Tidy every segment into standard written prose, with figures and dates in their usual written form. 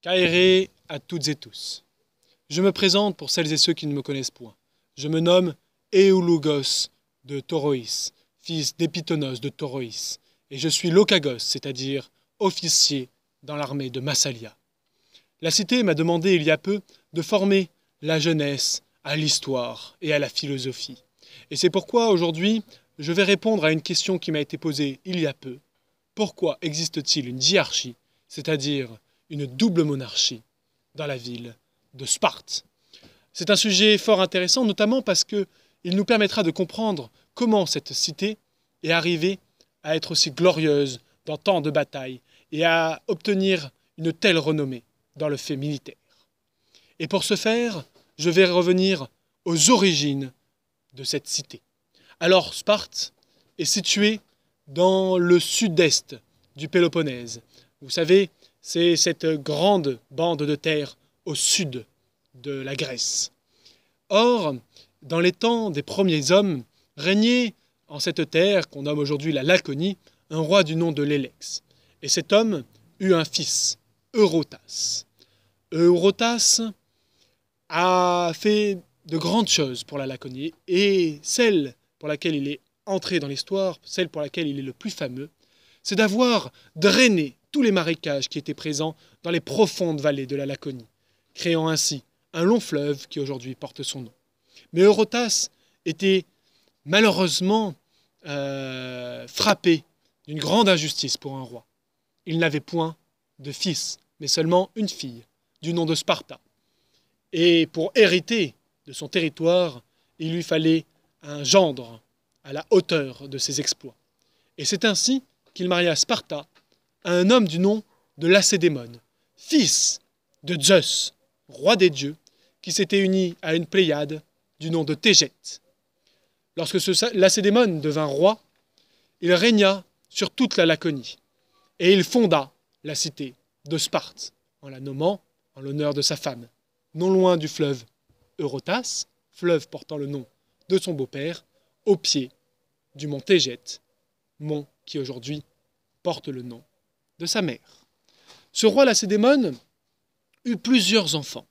Kaere à toutes et tous. Je me présente pour celles et ceux qui ne me connaissent point. Je me nomme Eulogos de Toroïs, fils d'Épitonos de Toroïs, et je suis Lokagos, c'est-à-dire officier dans l'armée de Massalia. La cité m'a demandé il y a peu de former la jeunesse à l'histoire et à la philosophie. Et c'est pourquoi aujourd'hui, je vais répondre à une question qui m'a été posée il y a peu. Pourquoi existe-t-il une diarchie, c'est-à-dire une double monarchie, dans la ville de Sparte? C'est un sujet fort intéressant, notamment parce qu'il nous permettra de comprendre comment cette cité est arrivée à être aussi glorieuse dans tant de batailles et à obtenir une telle renommée dans le fait militaire. Et pour ce faire, je vais revenir aux origines de cette cité. Alors, Sparte est située dans le sud-est du Péloponnèse. Vous savez, c'est cette grande bande de terre au sud de la Grèce. Or, dans les temps des premiers hommes, régnait en cette terre, qu'on nomme aujourd'hui la Laconie, un roi du nom de Lélex. Et cet homme eut un fils, Eurotas. Eurotas a fait de grandes choses pour la Laconie, et celle pour laquelle il est entré dans l'histoire, celle pour laquelle il est le plus fameux, c'est d'avoir drainé tous les marécages qui étaient présents dans les profondes vallées de la Laconie, créant ainsi un long fleuve qui aujourd'hui porte son nom. Mais Eurotas était malheureusement frappé d'une grande injustice pour un roi. Il n'avait point de fils, mais seulement une fille, du nom de Sparta. Et pour hériter de son territoire, il lui fallait un gendre à la hauteur de ses exploits. Et c'est ainsi qu'il maria Sparta à un homme du nom de Lacédémone, fils de Zeus, roi des dieux, qui s'était uni à une Pléiade du nom de Tégète. Lorsque ce Lacédémone devint roi, il régna sur toute la Laconie, et il fonda la cité de Sparte, en la nommant en l'honneur de sa femme, non loin du fleuve Eurotas, fleuve portant le nom de son beau-père, au pied du mont Tégète, mont qui aujourd'hui porte le nom de sa mère. Ce roi Lacédémone eut plusieurs enfants.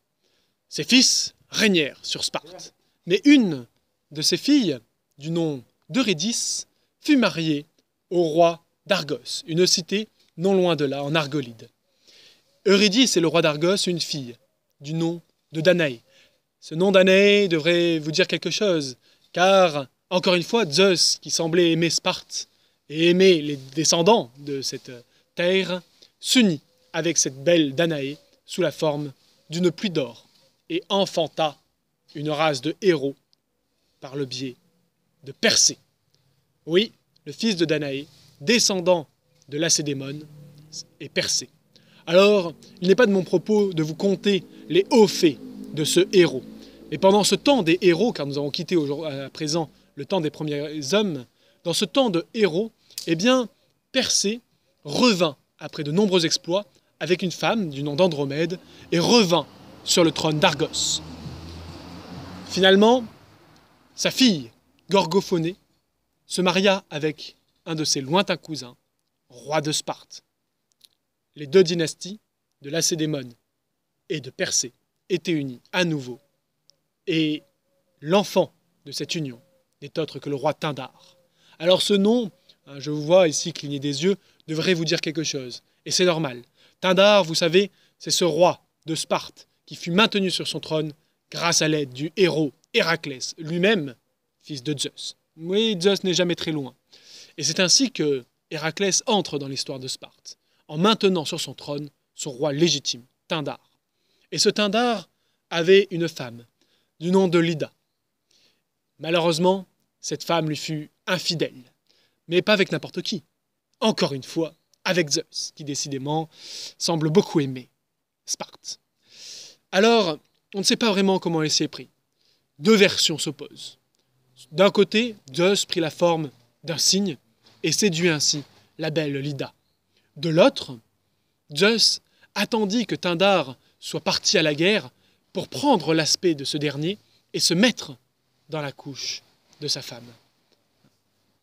Ses fils régnèrent sur Sparte, mais une de ses filles, du nom d'Eurydice, fut mariée au roi d'Argos, une cité non loin de là, en Argolide. Eurydice et le roi d'Argos eut une fille, du nom de Danaé. Ce nom Danaé devrait vous dire quelque chose, car, encore une fois, Zeus, qui semblait aimer Sparte et aimer les descendants de cette terre, s'unit avec cette belle Danaé sous la forme d'une pluie d'or et enfanta une race de héros par le biais de Persée. Oui, le fils de Danaé, descendant de Lacédémone, est Persée. Alors, il n'est pas de mon propos de vous conter les hauts faits de ce héros. Mais pendant ce temps des héros, car nous avons quitté à présent le temps des premiers hommes, dans ce temps de héros, eh bien, Persée revint, après de nombreux exploits, avec une femme du nom d'Andromède, et revint sur le trône d'Argos. Finalement, sa fille, Gorgophonée, se maria avec un de ses lointains cousins, roi de Sparte. Les deux dynasties, de Lacédémone et de Persée, étaient unies à nouveau. Et l'enfant de cette union n'est autre que le roi Pindare. Alors ce nom, je vous vois ici cligner des yeux, devrait vous dire quelque chose. Et c'est normal. Pindare, vous savez, c'est ce roi de Sparte qui fut maintenu sur son trône grâce à l'aide du héros Héraclès, lui-même fils de Zeus. Oui, Zeus n'est jamais très loin. Et c'est ainsi que Héraclès entre dans l'histoire de Sparte, en maintenant sur son trône son roi légitime, Pindare. Et ce Pindare avait une femme, du nom de Lida. Malheureusement, cette femme lui fut infidèle, mais pas avec n'importe qui. Encore une fois, avec Zeus, qui décidément semble beaucoup aimer Sparte. Alors, on ne sait pas vraiment comment elle s'est pris. Deux versions s'opposent. D'un côté, Zeus prit la forme d'un cygne et séduit ainsi la belle Lida. De l'autre, Zeus attendit que Pindare soit parti à la guerre pour prendre l'aspect de ce dernier et se mettre dans la couche de sa femme.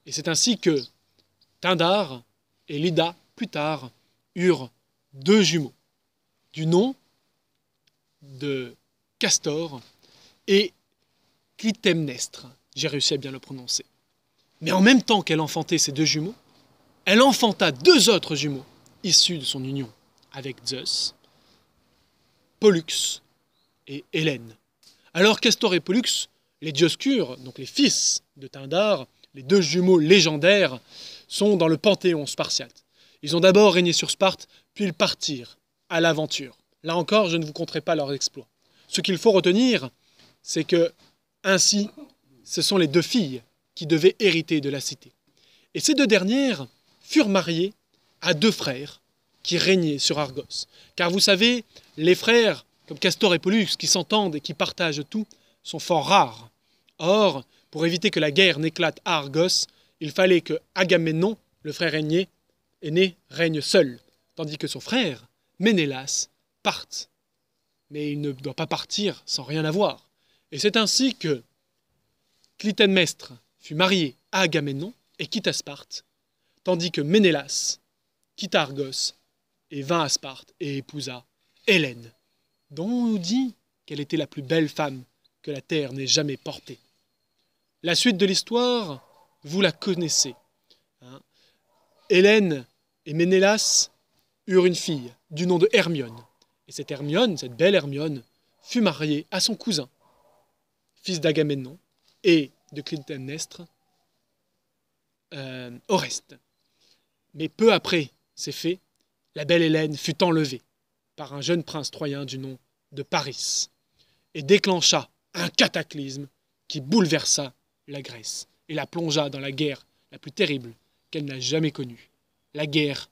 Et c'est ainsi que Pindare et Lida, plus tard, eurent deux jumeaux, du nom de Castor et Clytemnestre. J'ai réussi à bien le prononcer. Mais en même temps qu'elle enfantait ces deux jumeaux, elle enfanta deux autres jumeaux issus de son union avec Zeus, Pollux et Hélène. Alors Castor et Pollux, les Dioscures, donc les fils de Pindare, les deux jumeaux légendaires, sont dans le panthéon spartiate. Ils ont d'abord régné sur Sparte, puis ils partirent à l'aventure. Là encore, je ne vous conterai pas leurs exploits. Ce qu'il faut retenir, c'est que, ainsi, ce sont les deux filles qui devaient hériter de la cité. Et ces deux dernières furent mariées à deux frères qui régnaient sur Argos. Car vous savez, les frères, comme Castor et Pollux, qui s'entendent et qui partagent tout, sont fort rares. Or, pour éviter que la guerre n'éclate à Argos, il fallait que Agamemnon, le frère aîné, règne seul, tandis que son frère, Ménélas, parte. Mais il ne doit pas partir sans rien avoir. Et c'est ainsi que Clytemnestre fut marié à Agamemnon et quitta Sparte, tandis que Ménélas quitta Argos et vint à Sparte et épousa Hélène, dont on nous dit qu'elle était la plus belle femme que la terre n'ait jamais portée. La suite de l'histoire, vous la connaissez. Hélène et Ménélas eurent une fille du nom de Hermione. Et cette Hermione, cette belle Hermione, fut mariée à son cousin, fils d'Agamemnon et de Clytemnestre, Oreste. Mais peu après ces faits, la belle Hélène fut enlevée par un jeune prince troyen du nom de Paris et déclencha un cataclysme qui bouleversa la Grèce et la plongea dans la guerre la plus terrible qu'elle n'a jamais connue, la guerre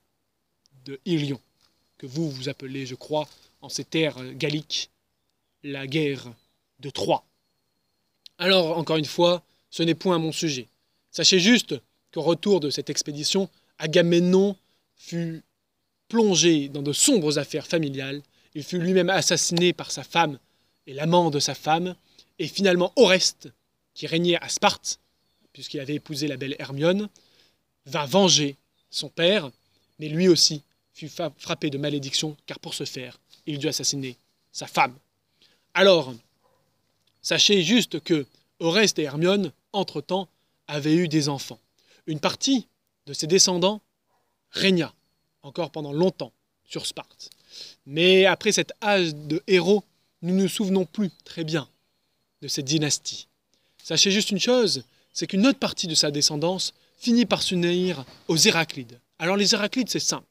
de Ilion, que vous appelez, je crois, en ces terres galliques, la guerre de Troie. Alors, encore une fois, ce n'est point mon sujet. Sachez juste qu'au retour de cette expédition, Agamemnon fut plongé dans de sombres affaires familiales. Il fut lui-même assassiné par sa femme et l'amant de sa femme. Et finalement, Oreste, qui régnait à Sparte, puisqu'il avait épousé la belle Hermione, vint venger son père, mais lui aussi fut frappé de malédiction, car pour ce faire, il dut assassiner sa femme. Alors, sachez juste que Oreste et Hermione, entre-temps, avaient eu des enfants. Une partie de ses descendants régna encore pendant longtemps sur Sparte. Mais après cet âge de héros, nous ne nous souvenons plus très bien de cette dynastie. Sachez juste une chose, c'est qu'une autre partie de sa descendance finit par s'unir aux Héraclides. Alors les Héraclides, c'est simple.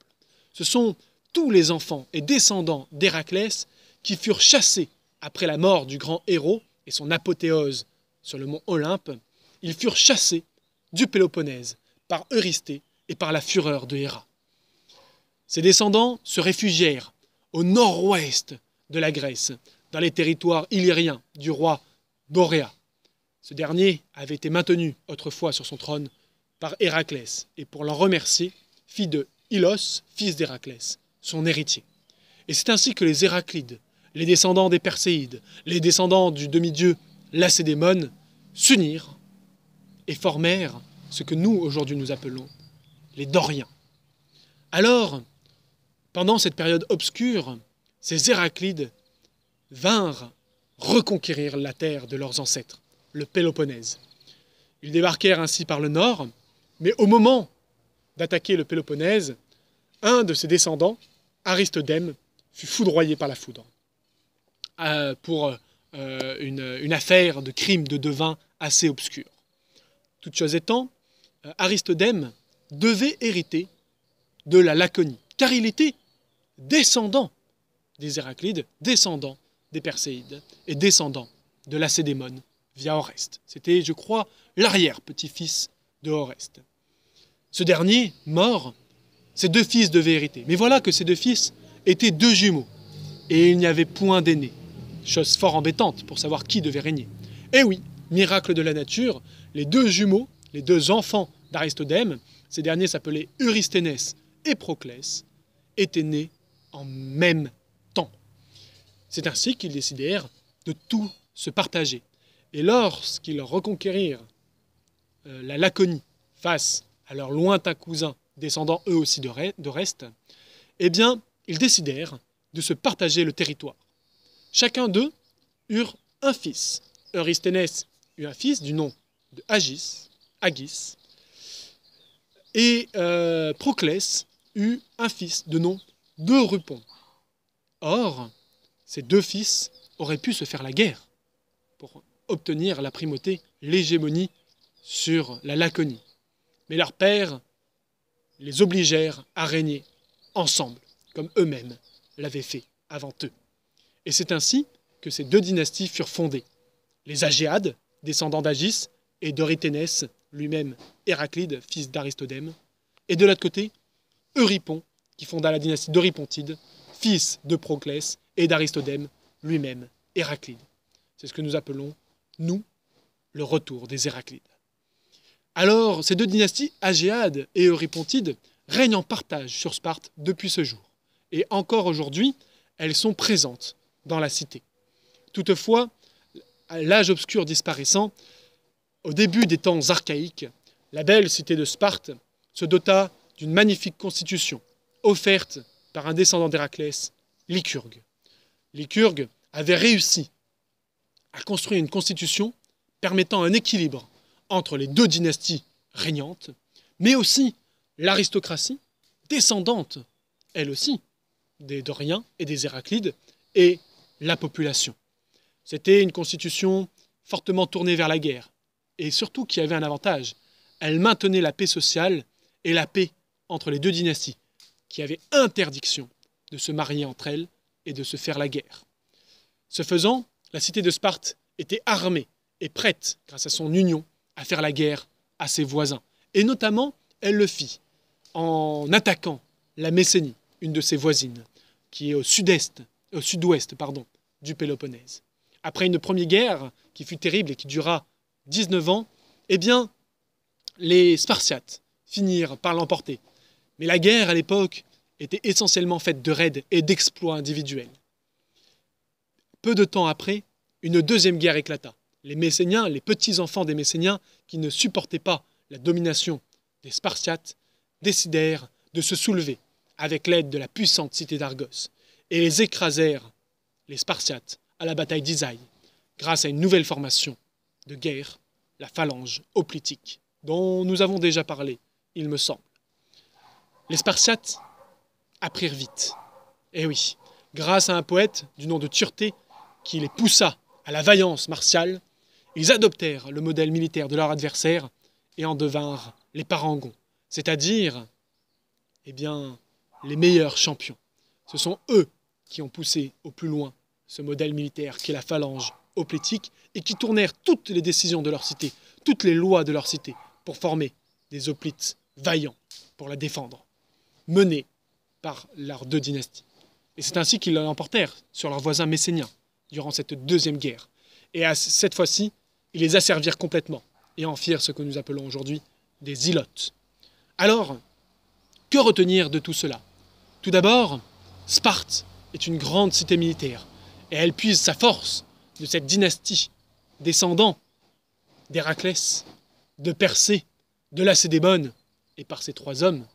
Ce sont tous les enfants et descendants d'Héraclès qui furent chassés après la mort du grand héros et son apothéose sur le mont Olympe. Ils furent chassés du Péloponnèse par Eurysthée et par la fureur de Héra. Ces descendants se réfugièrent au nord-ouest de la Grèce, dans les territoires illyriens du roi Boréas. Ce dernier avait été maintenu autrefois sur son trône par Héraclès, et pour l'en remercier, fit de Ilos, fils d'Héraclès, son héritier. Et c'est ainsi que les Héraclides, les descendants des Perséides, les descendants du demi-dieu Lacédémone, s'unirent et formèrent ce que nous, aujourd'hui, nous appelons les Doriens. Alors, pendant cette période obscure, ces Héraclides vinrent reconquérir la terre de leurs ancêtres, le Péloponnèse. Ils débarquèrent ainsi par le nord, mais au moment d'attaquer le Péloponnèse, un de ses descendants, Aristodème, fut foudroyé par la foudre pour une affaire de crime de devin assez obscure. Toute chose étant, Aristodème devait hériter de la Laconie, car il était descendant des Héraclides, descendant des Perséides et descendant de Lacédémone via Oreste. C'était, je crois, l'arrière-petit-fils de Oreste. Ce dernier, mort, ses deux fils devaient hériter. Mais voilà que ces deux fils étaient deux jumeaux, et il n'y avait point d'aîné. Chose fort embêtante pour savoir qui devait régner. Eh oui, miracle de la nature, les deux jumeaux, les deux enfants d'Aristodème, ces derniers s'appelaient Eurysténès et Proclès, étaient nés en même temps. C'est ainsi qu'ils décidèrent de tout se partager. Et lorsqu'ils reconquérirent la Laconie face à leurs lointains cousins, descendants eux aussi d'Oreste, eh bien, ils décidèrent de se partager le territoire. Chacun d'eux eurent un fils. Eurysthenes eut un fils du nom de Agis, et Proclès eut un fils de nom d'Eurupon. Or, ces deux fils auraient pu se faire la guerre pour obtenir la primauté, l'hégémonie sur la Laconie. Mais leurs pères les obligèrent à régner ensemble, comme eux-mêmes l'avaient fait avant eux. Et c'est ainsi que ces deux dynasties furent fondées. Les Agéades, descendants d'Agis, et d'Eurythénès, lui-même Héraclide, fils d'Aristodème. Et de l'autre côté, Eurypon, qui fonda la dynastie d'Eurypontide, fils de Proclès et d'Aristodème, lui-même Héraclide. C'est ce que nous appelons, nous, le retour des Héraclides. Alors, ces deux dynasties, Agéade et Eurypontide, règnent en partage sur Sparte depuis ce jour. Et encore aujourd'hui, elles sont présentes dans la cité. Toutefois, à l'âge obscur disparaissant, au début des temps archaïques, la belle cité de Sparte se dota d'une magnifique constitution, offerte par un descendant d'Héraclès, Lycurgue. Lycurgue avait réussi à construire une constitution permettant un équilibre entre les deux dynasties régnantes, mais aussi l'aristocratie, descendante, elle aussi, des Doriens et des Héraclides, et la population. C'était une constitution fortement tournée vers la guerre, et surtout qui avait un avantage. Elle maintenait la paix sociale et la paix entre les deux dynasties, qui avaient interdiction de se marier entre elles et de se faire la guerre. Ce faisant, la cité de Sparte était armée et prête, grâce à son union, à faire la guerre à ses voisins. Et notamment, elle le fit en attaquant la Messénie, une de ses voisines, qui est au sud-ouest du Péloponnèse. Après une première guerre qui fut terrible et qui dura 19 ans, eh bien, les Spartiates finirent par l'emporter. Mais la guerre, à l'époque, était essentiellement faite de raids et d'exploits individuels. Peu de temps après, une deuxième guerre éclata. Les Messéniens, les petits-enfants des Messéniens, qui ne supportaient pas la domination des Spartiates, décidèrent de se soulever avec l'aide de la puissante cité d'Argos et les écrasèrent, les Spartiates, à la bataille d'Isaïe, grâce à une nouvelle formation de guerre, la phalange hoplitique, dont nous avons déjà parlé, il me semble. Les Spartiates apprirent vite. Eh oui, grâce à un poète du nom de Tyrté qui les poussa à la vaillance martiale, ils adoptèrent le modèle militaire de leur adversaire et en devinrent les parangons, c'est-à-dire, eh bien, les meilleurs champions. Ce sont eux qui ont poussé au plus loin ce modèle militaire qui est la phalange hoplitique et qui tournèrent toutes les décisions de leur cité, toutes les lois de leur cité pour former des hoplites vaillants pour la défendre, menés par leurs deux dynasties. Et c'est ainsi qu'ils l'emportèrent sur leurs voisins messéniens durant cette deuxième guerre. Et cette fois-ci, ils les asservirent complètement et en firent ce que nous appelons aujourd'hui des zelotes. Alors, que retenir de tout cela? Tout d'abord, Sparte est une grande cité militaire et elle puise sa force de cette dynastie descendant d'Héraclès, de Persée, de Lacédémone et par ces trois hommes,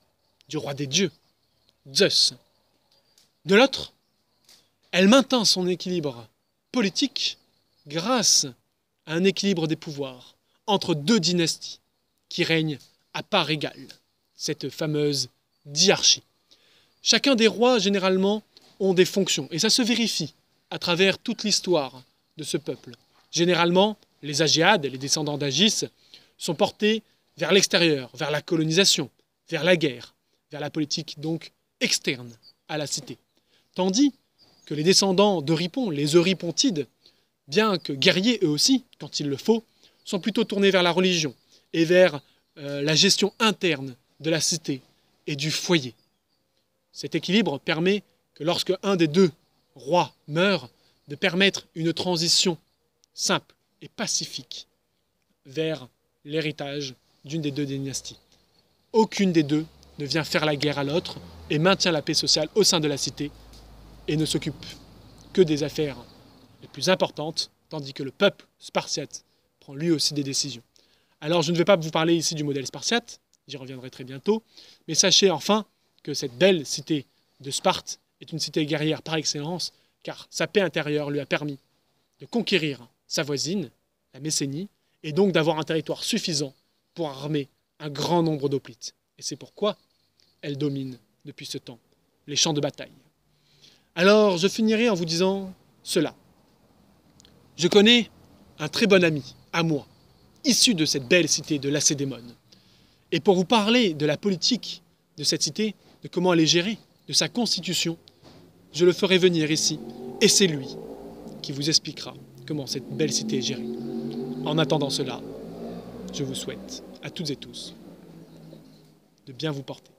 du roi des dieux, Zeus. De l'autre, elle maintint son équilibre politique grâce à un équilibre des pouvoirs entre deux dynasties qui règnent à part égale, cette fameuse diarchie. Chacun des rois, généralement, ont des fonctions, et ça se vérifie à travers toute l'histoire de ce peuple. Généralement, les Agéades, les descendants d'Agis, sont portés vers l'extérieur, vers la colonisation, vers la guerre, vers la politique donc externe à la cité. Tandis que les descendants d'Eurypon, les Eurypontides, bien que guerriers eux aussi, quand il le faut, sont plutôt tournés vers la religion et vers la gestion interne de la cité et du foyer. Cet équilibre permet que lorsque un des deux rois meurt, de permettre une transition simple et pacifique vers l'héritage d'une des deux dynasties. Aucune des deux ne vient faire la guerre à l'autre et maintient la paix sociale au sein de la cité et ne s'occupe que des affaires les plus importantes, tandis que le peuple spartiate prend lui aussi des décisions. Alors je ne vais pas vous parler ici du modèle spartiate, j'y reviendrai très bientôt, mais sachez enfin que cette belle cité de Sparte est une cité guerrière par excellence, car sa paix intérieure lui a permis de conquérir sa voisine, la Messénie, et donc d'avoir un territoire suffisant pour armer un grand nombre d'hoplites. Et c'est pourquoi elle domine depuis ce temps les champs de bataille. Alors je finirai en vous disant cela. Je connais un très bon ami à moi, issu de cette belle cité de Lacédémone. Et pour vous parler de la politique de cette cité, de comment elle est gérée, de sa constitution, je le ferai venir ici, et c'est lui qui vous expliquera comment cette belle cité est gérée. En attendant cela, je vous souhaite à toutes et tous de bien vous porter.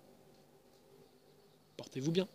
Portez-vous bien.